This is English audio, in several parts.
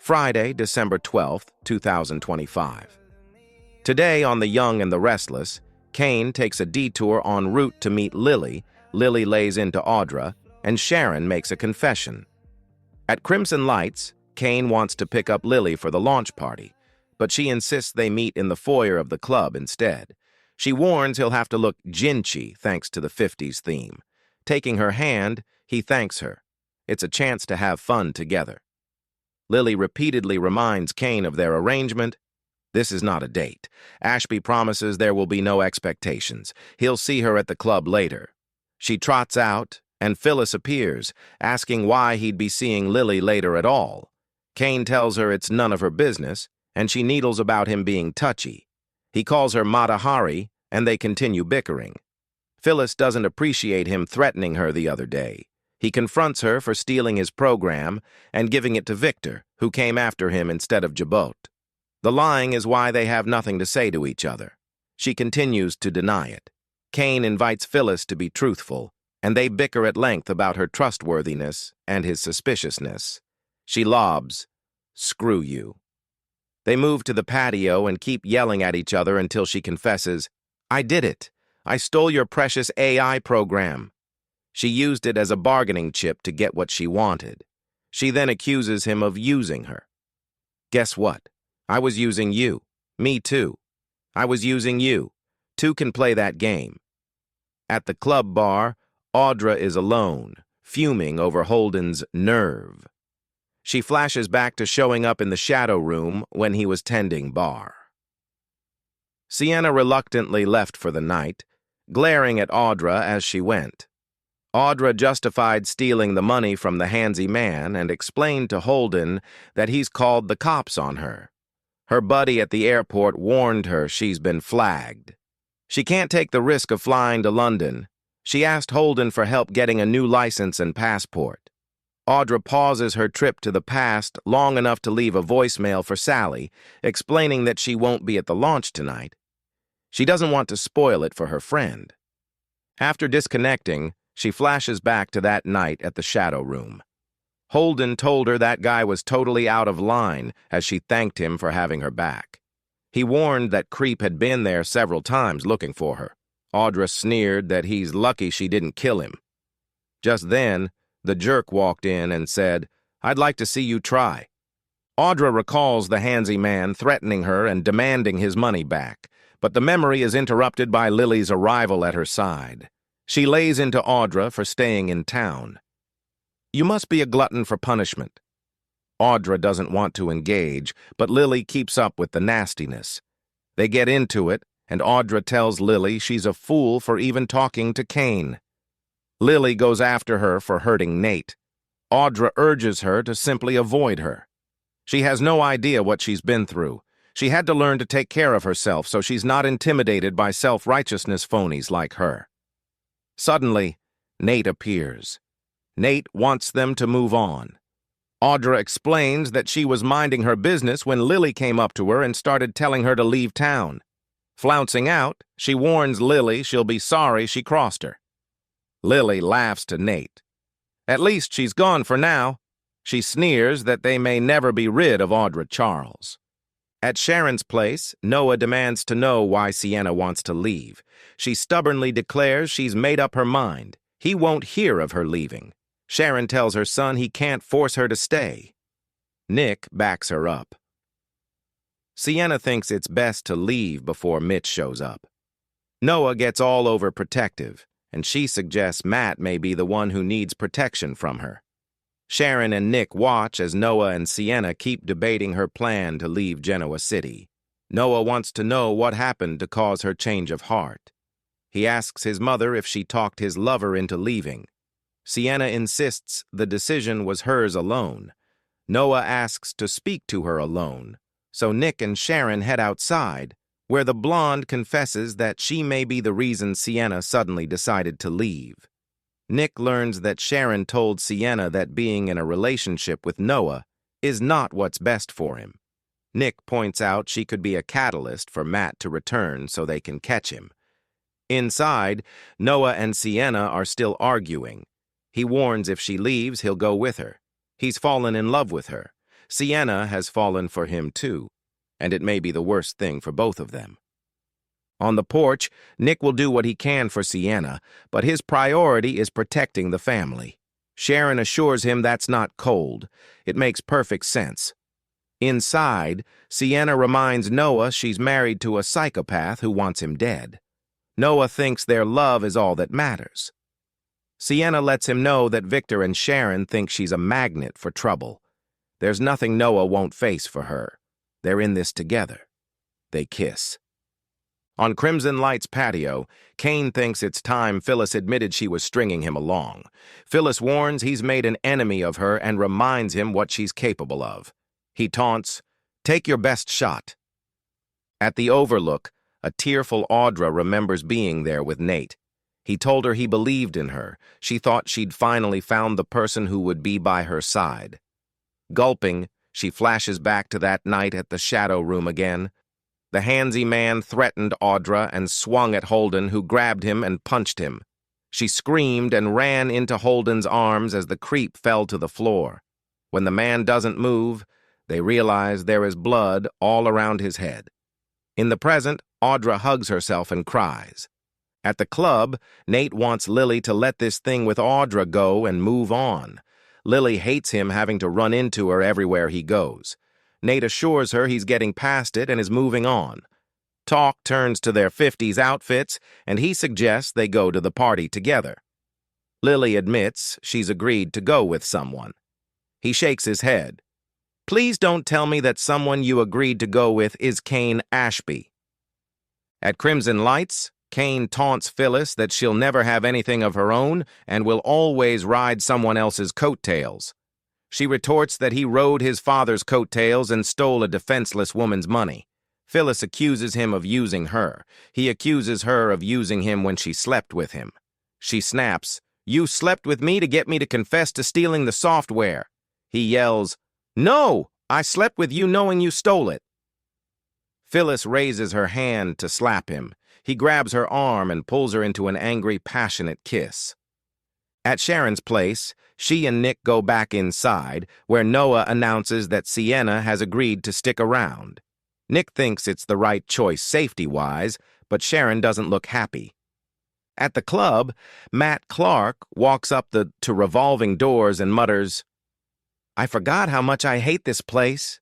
Friday, December 12th, 2025. Today on The Young and the Restless, Kane takes a detour en route to meet Lily, Lily lays into Audra, and Sharon makes a confession. At Crimson Lights, Kane wants to pick up Lily for the launch party, but she insists they meet in the foyer of the club instead. She warns he'll have to look ginchy thanks to the 50s theme. Taking her hand, he thanks her. It's a chance to have fun together. Lily repeatedly reminds Kane of their arrangement. This is not a date. Ashby promises there will be no expectations. He'll see her at the club later. She trots out, and Phyllis appears, asking why he'd be seeing Lily later at all. Kane tells her it's none of her business, and she needles about him being touchy. He calls her Mata Hari, and they continue bickering. Phyllis doesn't appreciate him threatening her the other day. He confronts her for stealing his program and giving it to Victor, who came after him instead of Jabot. The lying is why they have nothing to say to each other. She continues to deny it. Kane invites Phyllis to be truthful, and they bicker at length about her trustworthiness and his suspiciousness. She lobs, "Screw you." They move to the patio and keep yelling at each other until she confesses, "I did it. I stole your precious AI program." She used it as a bargaining chip to get what she wanted. She then accuses him of using her. "Guess what? I was using you. Me too. I was using you. Two can play that game." At the club bar, Audra is alone, fuming over Holden's nerve. She flashes back to showing up in the shadow room when he was tending bar. Sienna reluctantly left for the night, glaring at Audra as she went. Audra justified stealing the money from the handsy man and explained to Holden that he's called the cops on her. Her buddy at the airport warned her she's been flagged. She can't take the risk of flying to London. She asked Holden for help getting a new license and passport. Audra pauses her trip to the past long enough to leave a voicemail for Sally, explaining that she won't be at the launch tonight. She doesn't want to spoil it for her friend. After disconnecting, she flashes back to that night at the shadow room. Holden told her that guy was totally out of line as she thanked him for having her back. He warned that Creep had been there several times looking for her. Audra sneered that he's lucky she didn't kill him. Just then, the jerk walked in and said, "I'd like to see you try." Audra recalls the handsy man threatening her and demanding his money back, but the memory is interrupted by Lily's arrival at her side. She lays into Audra for staying in town. "You must be a glutton for punishment." Audra doesn't want to engage, but Lily keeps up with the nastiness. They get into it, and Audra tells Lily she's a fool for even talking to Kane. Lily goes after her for hurting Nate. Audra urges her to simply avoid her. She has no idea what she's been through. She had to learn to take care of herself so she's not intimidated by self-righteousness phonies like her. Suddenly, Nate appears. Nate wants them to move on. Audra explains that she was minding her business when Lily came up to her and started telling her to leave town. Flouncing out, she warns Lily she'll be sorry she crossed her. Lily laughs to Nate. At least she's gone for now. She sneers that they may never be rid of Audra Charles. At Sharon's place, Noah demands to know why Sienna wants to leave. She stubbornly declares she's made up her mind. He won't hear of her leaving. Sharon tells her son he can't force her to stay. Nick backs her up. Sienna thinks it's best to leave before Mitch shows up. Noah gets all overprotective, and she suggests Matt may be the one who needs protection from her. Sharon and Nick watch as Noah and Sienna keep debating her plan to leave Genoa City. Noah wants to know what happened to cause her change of heart. He asks his mother if she talked his lover into leaving. Sienna insists the decision was hers alone. Noah asks to speak to her alone, so Nick and Sharon head outside, where the blonde confesses that she may be the reason Sienna suddenly decided to leave. Nick learns that Sharon told Sienna that being in a relationship with Noah is not what's best for him. Nick points out she could be a catalyst for Matt to return so they can catch him. Inside, Noah and Sienna are still arguing. He warns if she leaves, he'll go with her. He's fallen in love with her. Sienna has fallen for him too, and it may be the worst thing for both of them. On the porch, Nick will do what he can for Sienna, but his priority is protecting the family. Sharon assures him that's not cold. It makes perfect sense. Inside, Sienna reminds Noah she's married to a psychopath who wants him dead. Noah thinks their love is all that matters. Sienna lets him know that Victor and Sharon think she's a magnet for trouble. There's nothing Noah won't face for her. They're in this together. They kiss. On Crimson Light's patio, Kane thinks it's time Phyllis admitted she was stringing him along. Phyllis warns he's made an enemy of her and reminds him what she's capable of. He taunts, "Take your best shot." At the Overlook, a tearful Audra remembers being there with Nate. He told her he believed in her. She thought she'd finally found the person who would be by her side. Gulping, she flashes back to that night at the Shadow Room again. The handsy man threatened Audra and swung at Holden, who grabbed him and punched him. She screamed and ran into Holden's arms as the creep fell to the floor. When the man doesn't move, they realize there is blood all around his head. In the present, Audra hugs herself and cries. At the club, Nate wants Lily to let this thing with Audra go and move on. Lily hates him having to run into her everywhere he goes. Nate assures her he's getting past it and is moving on. Talk turns to their 50s outfits, and he suggests they go to the party together. Lily admits she's agreed to go with someone. He shakes his head. "Please don't tell me that someone you agreed to go with is Kane Ashby." At Crimson Lights, Kane taunts Phyllis that she'll never have anything of her own and will always ride someone else's coattails. She retorts that he rode his father's coattails and stole a defenseless woman's money. Phyllis accuses him of using her. He accuses her of using him when she slept with him. She snaps, "You slept with me to get me to confess to stealing the software." He yells, "No, I slept with you knowing you stole it." Phyllis raises her hand to slap him. He grabs her arm and pulls her into an angry, passionate kiss. At Sharon's place, she and Nick go back inside, where Noah announces that Sienna has agreed to stick around. Nick thinks it's the right choice safety-wise, but Sharon doesn't look happy. At the club, Matt Clark walks up to revolving doors and mutters, "I forgot how much I hate this place."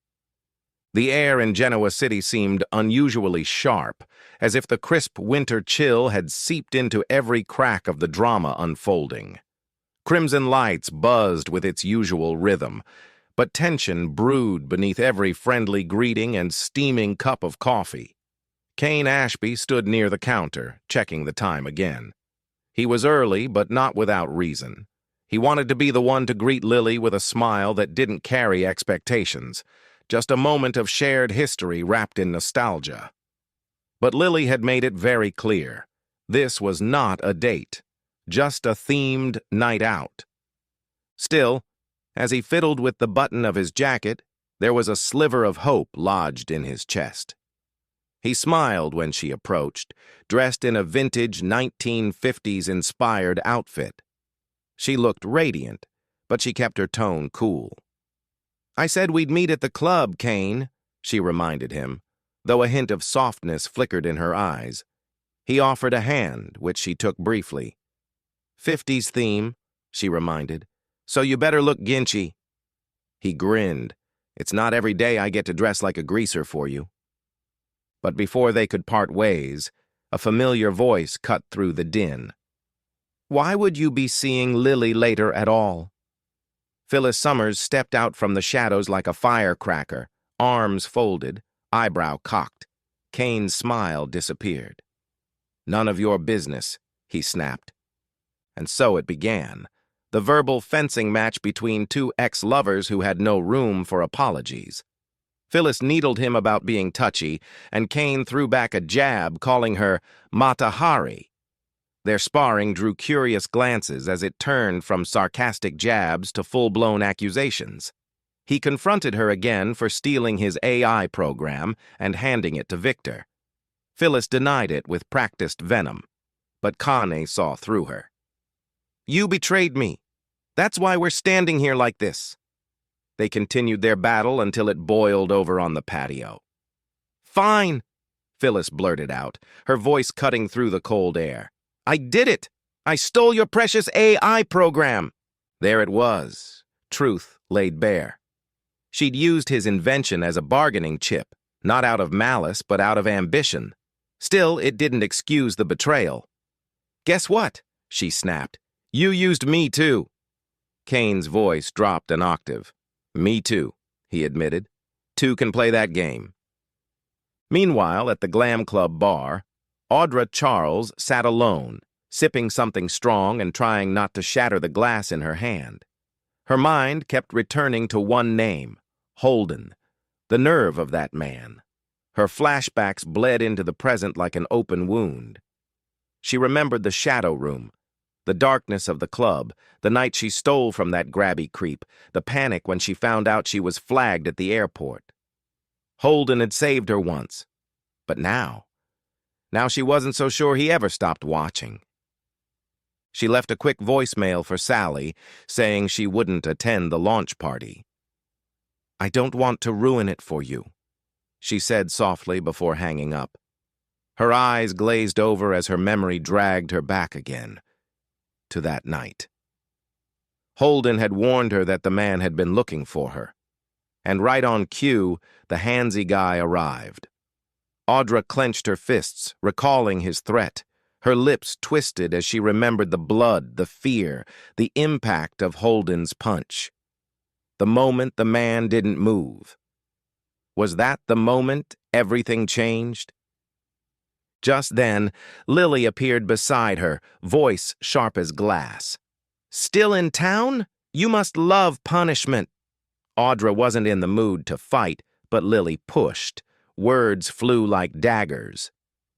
The air in Genoa City seemed unusually sharp, as if the crisp winter chill had seeped into every crack of the drama unfolding. Crimson Lights buzzed with its usual rhythm, but tension brewed beneath every friendly greeting and steaming cup of coffee. Kane Ashby stood near the counter, checking the time again. He was early, but not without reason. He wanted to be the one to greet Lily with a smile that didn't carry expectations, just a moment of shared history wrapped in nostalgia. But Lily had made it very clear. This was not a date, just a themed night out. Still, as he fiddled with the button of his jacket, there was a sliver of hope lodged in his chest. He smiled when she approached, dressed in a vintage 1950s-inspired outfit. She looked radiant, but she kept her tone cool. "I said we'd meet at the club, Kane," she reminded him, though a hint of softness flickered in her eyes. He offered a hand, which she took briefly. "50s theme," she reminded, "so you better look ginchy." He grinned. "It's not every day I get to dress like a greaser for you." But before they could part ways, a familiar voice cut through the din. "Why would you be seeing Lily later at all?" Phyllis Summers stepped out from the shadows like a firecracker, arms folded, eyebrow cocked. Kane's smile disappeared. "None of your business," he snapped. And so it began, the verbal fencing match between two ex-lovers who had no room for apologies. Phyllis needled him about being touchy, and Kane threw back a jab, calling her Mata Hari. Their sparring drew curious glances as it turned from sarcastic jabs to full-blown accusations. He confronted her again for stealing his AI program and handing it to Victor. Phyllis denied it with practiced venom, but Kane saw through her. "You betrayed me. That's why we're standing here like this." They continued their battle until it boiled over on the patio. "Fine," Phyllis blurted out, her voice cutting through the cold air. "I did it! I stole your precious AI program!" There it was, truth laid bare. She'd used his invention as a bargaining chip, not out of malice but out of ambition. Still, it didn't excuse the betrayal. "Guess what?" she snapped. "You used me too." Kane's voice dropped an octave. "Me too," he admitted. "Two can play that game." Meanwhile, at the Glam Club bar, Audra Charles sat alone, sipping something strong and trying not to shatter the glass in her hand. Her mind kept returning to one name, Holden, the nerve of that man. Her flashbacks bled into the present like an open wound. She remembered the shadow room, the darkness of the club, the night she stole from that grabby creep, the panic when she found out she was flagged at the airport. Holden had saved her once, but now she wasn't so sure he ever stopped watching. She left a quick voicemail for Sally, saying she wouldn't attend the launch party. "I don't want to ruin it for you," she said softly before hanging up. Her eyes glazed over as her memory dragged her back again to that night. Holden had warned her that the man had been looking for her. And right on cue, the handsy guy arrived. Audra clenched her fists, recalling his threat. Her lips twisted as she remembered the blood, the fear, the impact of Holden's punch. The moment the man didn't move. Was that the moment everything changed? Just then, Lily appeared beside her, voice sharp as glass. "Still in town? You must love punishment." Audra wasn't in the mood to fight, but Lily pushed. Words flew like daggers.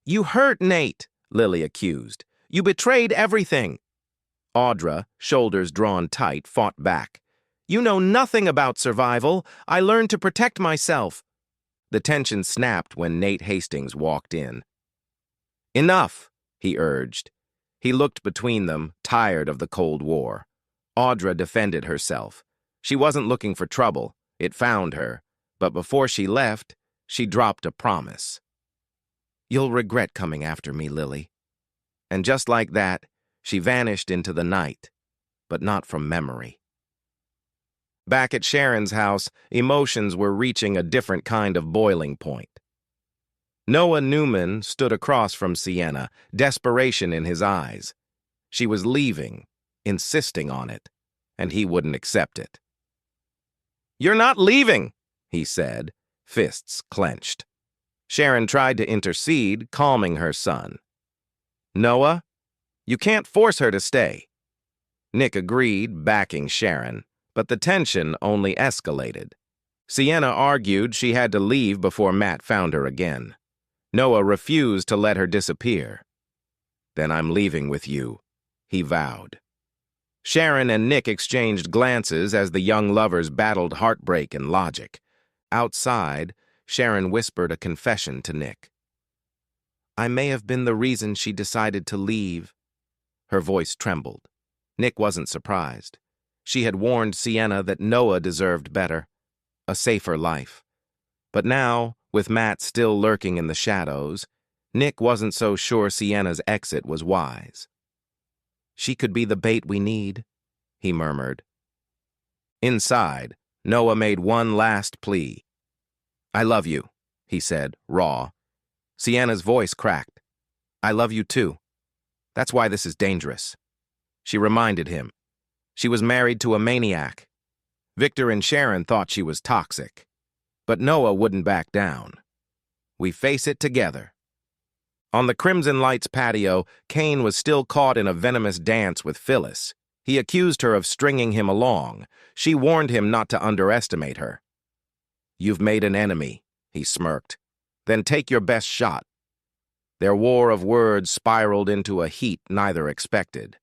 "You hurt Nate," Lily accused. "You betrayed everything." Audra, shoulders drawn tight, fought back. "You know nothing about survival. I learned to protect myself." The tension snapped when Nate Hastings walked in. "Enough," he urged. He looked between them, tired of the Cold War. Audra defended herself. She wasn't looking for trouble. It found her. But before she left, she dropped a promise. "You'll regret coming after me, Lily." And just like that, she vanished into the night, but not from memory. Back at Sharon's house, emotions were reaching a different kind of boiling point. Noah Newman stood across from Sienna, desperation in his eyes. She was leaving, insisting on it, and he wouldn't accept it. "You're not leaving," he said, fists clenched. Sharon tried to intercede, calming her son. "Noah, you can't force her to stay." Nick agreed, backing Sharon, but the tension only escalated. Sienna argued she had to leave before Matt found her again. Noah refused to let her disappear. "Then I'm leaving with you," he vowed. Sharon and Nick exchanged glances as the young lovers battled heartbreak and logic. Outside, Sharon whispered a confession to Nick. "I may have been the reason she decided to leave." Her voice trembled. Nick wasn't surprised. She had warned Sienna that Noah deserved better, a safer life. But now, with Matt still lurking in the shadows, Nick wasn't so sure Sienna's exit was wise. "She could be the bait we need," he murmured. Inside, Noah made one last plea. "I love you," he said, raw. Sienna's voice cracked. "I love you too. That's why this is dangerous." She reminded him. She was married to a maniac. Victor and Sharon thought she was toxic. But Noah wouldn't back down. "We face it together." On the Crimson Lights patio, Kane was still caught in a venomous dance with Phyllis. He accused her of stringing him along. She warned him not to underestimate her. "You've made an enemy," he smirked. "Then take your best shot." Their war of words spiraled into a heat neither expected.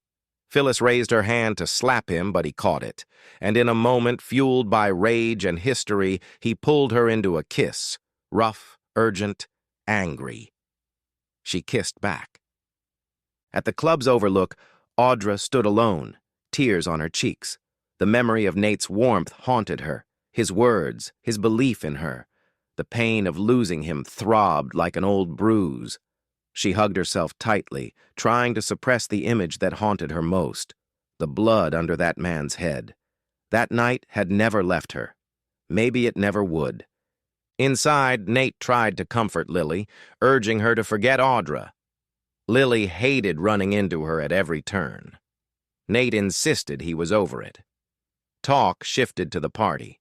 Phyllis raised her hand to slap him, but he caught it. And in a moment, fueled by rage and history, he pulled her into a kiss, rough, urgent, angry. She kissed back. At the club's overlook, Audra stood alone, tears on her cheeks. The memory of Nate's warmth haunted her. His words, his belief in her. The pain of losing him throbbed like an old bruise. She hugged herself tightly, trying to suppress the image that haunted her most, the blood under that man's head. That night had never left her. Maybe it never would. Inside, Nate tried to comfort Lily, urging her to forget Audra. Lily hated running into her at every turn. Nate insisted he was over it. Talk shifted to the party.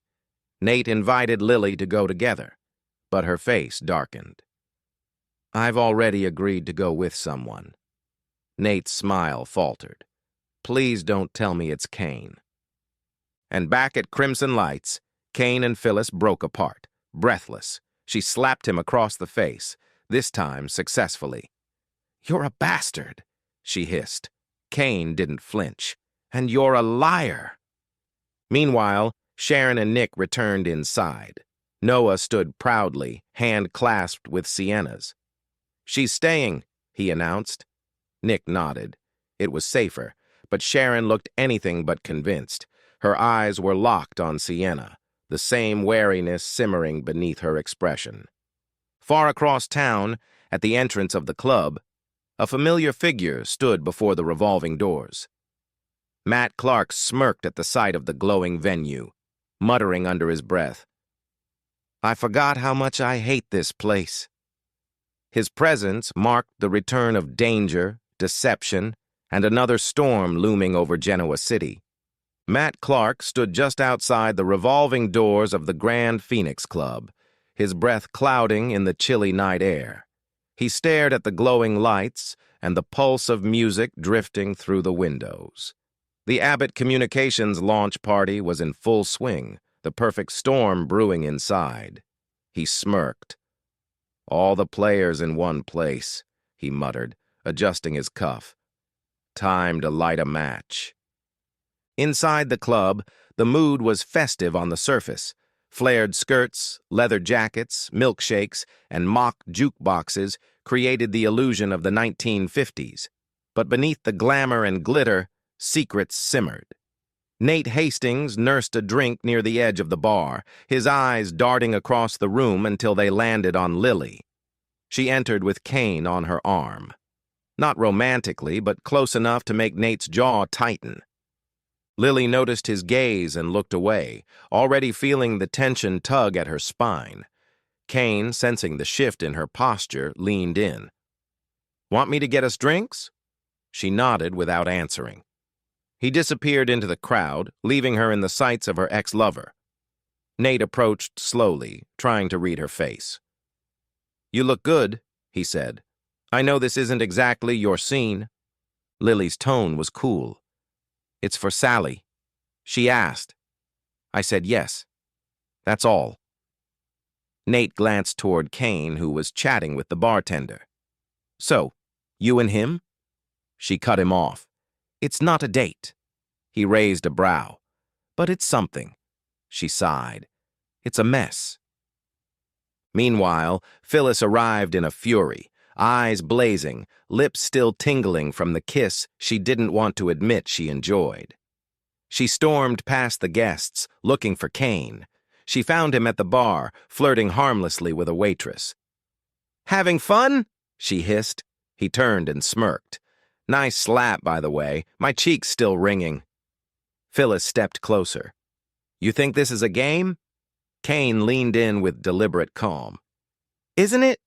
Nate invited Lily to go together, but her face darkened. "I've already agreed to go with someone." Nate's smile faltered. "Please don't tell me it's Kane." And back at Crimson Lights, Kane and Phyllis broke apart, breathless. She slapped him across the face, this time successfully. "You're a bastard," she hissed. Kane didn't flinch. "And you're a liar." Meanwhile, Sharon and Nick returned inside. Noah stood proudly, hand clasped with Sienna's. "She's staying," he announced. Nick nodded. It was safer, but Sharon looked anything but convinced. Her eyes were locked on Sienna, the same wariness simmering beneath her expression. Far across town, at the entrance of the club, a familiar figure stood before the revolving doors. Matt Clark smirked at the sight of the glowing venue, muttering under his breath, "I forgot how much I hate this place." His presence marked the return of danger, deception, and another storm looming over Genoa City. Matt Clark stood just outside the revolving doors of the Grand Phoenix Club, his breath clouding in the chilly night air. He stared at the glowing lights and the pulse of music drifting through the windows. The Abbott Communications launch party was in full swing, the perfect storm brewing inside. He smirked. "All the players in one place," he muttered, adjusting his cuff. "Time to light a match." Inside the club, the mood was festive on the surface. Flared skirts, leather jackets, milkshakes, and mock jukeboxes created the illusion of the 1950s. But beneath the glamour and glitter, secrets simmered. Nate Hastings nursed a drink near the edge of the bar, his eyes darting across the room until they landed on Lily. She entered with Kane on her arm. Not romantically, but close enough to make Nate's jaw tighten. Lily noticed his gaze and looked away, already feeling the tension tug at her spine. Kane, sensing the shift in her posture, leaned in. "Want me to get us drinks?" She nodded without answering. He disappeared into the crowd, leaving her in the sights of her ex-lover. Nate approached slowly, trying to read her face. "You look good," he said. "I know this isn't exactly your scene." Lily's tone was cool. "It's for Sally." She asked. I said yes. That's all. Nate glanced toward Kane, who was chatting with the bartender. "So, you and him?" She cut him off. "It's not a date." He raised a brow. "But it's something." She sighed. "It's a mess." Meanwhile, Phyllis arrived in a fury, eyes blazing, lips still tingling from the kiss she didn't want to admit she enjoyed. She stormed past the guests, looking for Kane. She found him at the bar, flirting harmlessly with a waitress. "Having fun?" she hissed. He turned and smirked. "Nice slap, by the way. My cheek's still ringing." Phyllis stepped closer. "You think this is a game?" Kane leaned in with deliberate calm. "Isn't it?"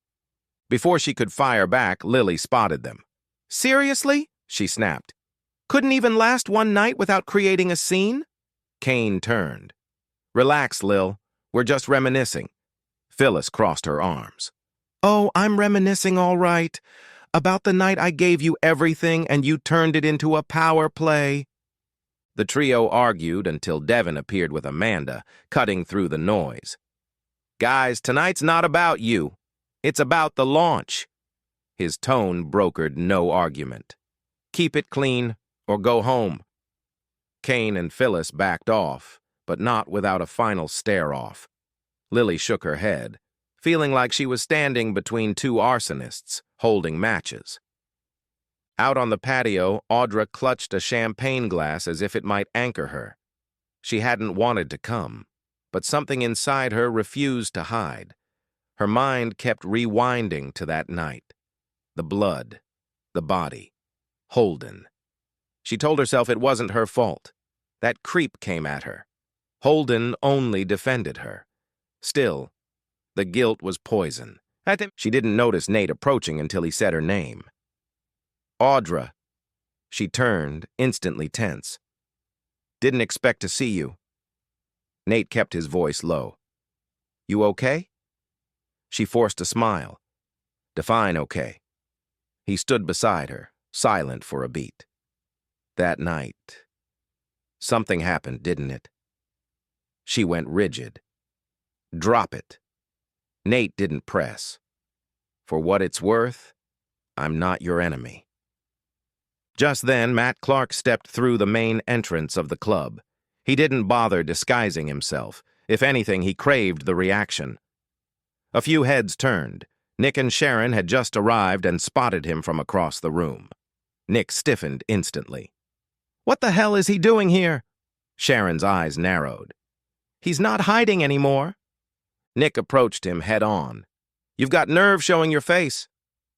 Before she could fire back, Lily spotted them. "Seriously?" she snapped. "Couldn't even last one night without creating a scene?" Kane turned. "Relax, Lil. We're just reminiscing." Phyllis crossed her arms. "Oh, I'm reminiscing all right. About the night I gave you everything and you turned it into a power play." The trio argued until Devin appeared with Amanda, cutting through the noise. "Guys, tonight's not about you. It's about the launch." His tone brokered no argument. "Keep it clean or go home." Kane and Phyllis backed off, but not without a final stare-off. Lily shook her head, feeling like she was standing between two arsonists, holding matches. Out on the patio, Audra clutched a champagne glass as if it might anchor her. She hadn't wanted to come, but something inside her refused to hide. Her mind kept rewinding to that night. The blood, the body, Holden. She told herself it wasn't her fault. That creep came at her. Holden only defended her. Still, the guilt was poison. She didn't notice Nate approaching until he said her name. Audra. She turned, instantly tense. Didn't expect to see you. Nate kept his voice low. You okay? She forced a smile. Define okay. He stood beside her, silent for a beat. That night, something happened, didn't it? She went rigid. Drop it. Nate didn't press. For what it's worth, I'm not your enemy. Just then, Matt Clark stepped through the main entrance of the club. He didn't bother disguising himself. If anything, he craved the reaction. A few heads turned. Nick and Sharon had just arrived and spotted him from across the room. Nick stiffened instantly. What the hell is he doing here? Sharon's eyes narrowed. He's not hiding anymore. Nick approached him head-on. You've got nerve showing your face.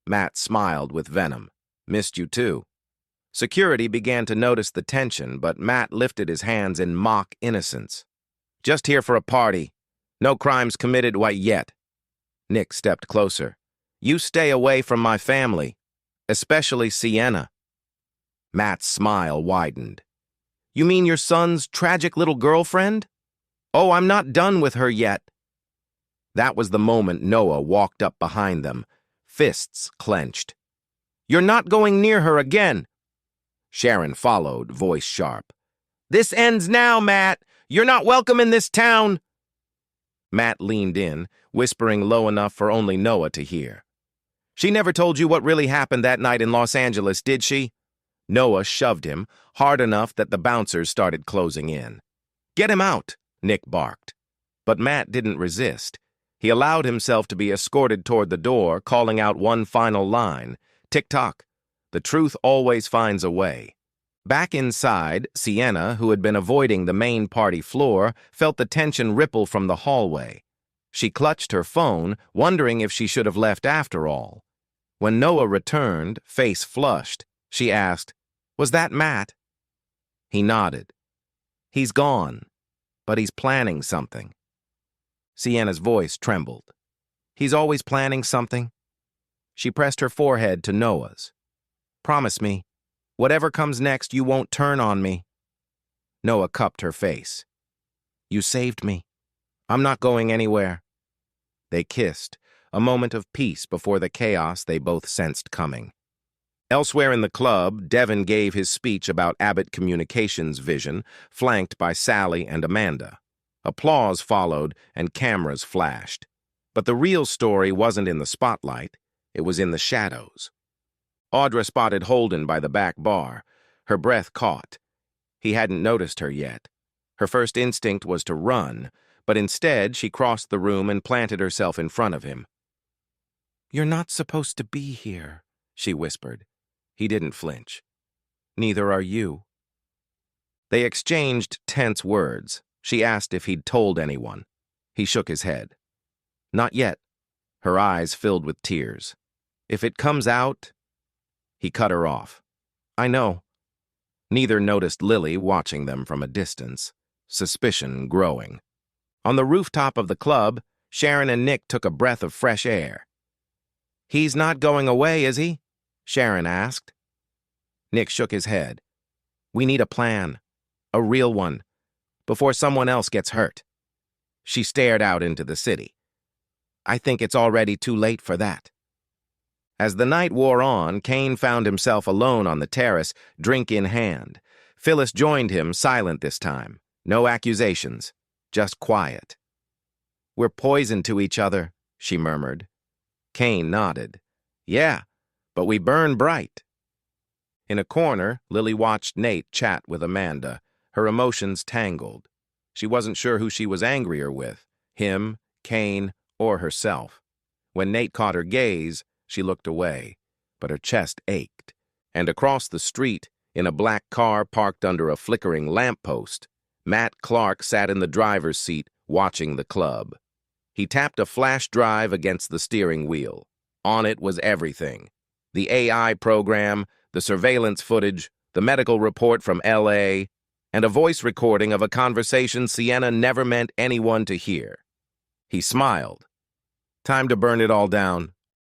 Matt smiled with venom. Missed you too. Security began to notice the tension, but Matt lifted his hands in mock innocence. Just here for a party. No crimes committed yet. Nick stepped closer. You stay away from my family, especially Sienna. Matt's smile widened. You mean your son's tragic little girlfriend? Oh, I'm not done with her yet. That was the moment Noah walked up behind them, fists clenched. You're not going near her again. Sharon followed, voice sharp. This ends now, Matt. You're not welcome in this town. Matt leaned in, whispering low enough for only Noah to hear. She never told you what really happened that night in Los Angeles, did she? Noah shoved him, hard enough that the bouncers started closing in. Get him out, Nick barked. But Matt didn't resist. He allowed himself to be escorted toward the door, calling out one final line. Tick-tock. The truth always finds a way. Back inside, Sienna, who had been avoiding the main party floor, felt the tension ripple from the hallway. She clutched her phone, wondering if she should have left after all. When Noah returned, face flushed, she asked, Was that Matt? He nodded. He's gone, but he's planning something. Sienna's voice trembled. He's always planning something? She pressed her forehead to Noah's. Promise me, whatever comes next, you won't turn on me. Noah cupped her face. You saved me. I'm not going anywhere. They kissed, a moment of peace before the chaos they both sensed coming. Elsewhere in the club, Devin gave his speech about Abbott Communications' vision, flanked by Sally and Amanda. Applause followed and cameras flashed. But the real story wasn't in the spotlight, it was in the shadows. Audra spotted Holden by the back bar. Her breath caught. He hadn't noticed her yet. Her first instinct was to run, but instead she crossed the room and planted herself in front of him. You're not supposed to be here, she whispered. He didn't flinch. Neither are you. They exchanged tense words. She asked if he'd told anyone. He shook his head. Not yet. Her eyes filled with tears. If it comes out... He cut her off. I know. Neither noticed Lily watching them from a distance, suspicion growing. On the rooftop of the club, Sharon and Nick took a breath of fresh air. He's not going away, is he? Sharon asked. Nick shook his head. We need a plan. A real one. Before someone else gets hurt. She stared out into the city. I think it's already too late for that. As the night wore on, Kane found himself alone on the terrace, drink in hand. Phyllis joined him, silent this time. No accusations, just quiet. We're poison to each other, she murmured. Kane nodded. Yeah, but we burn bright. In a corner, Lily watched Nate chat with Amanda, her emotions tangled. She wasn't sure who she was angrier with, him, Kane, or herself. When Nate caught her gaze, she looked away, but her chest ached. And across the street, in a black car parked under a flickering lamppost, Matt Clark sat in the driver's seat, watching the club. He tapped a flash drive against the steering wheel. On it was everything. The AI program, the surveillance footage, the medical report from LA, and a voice recording of a conversation Sienna never meant anyone to hear. He smiled. Time to burn it all down.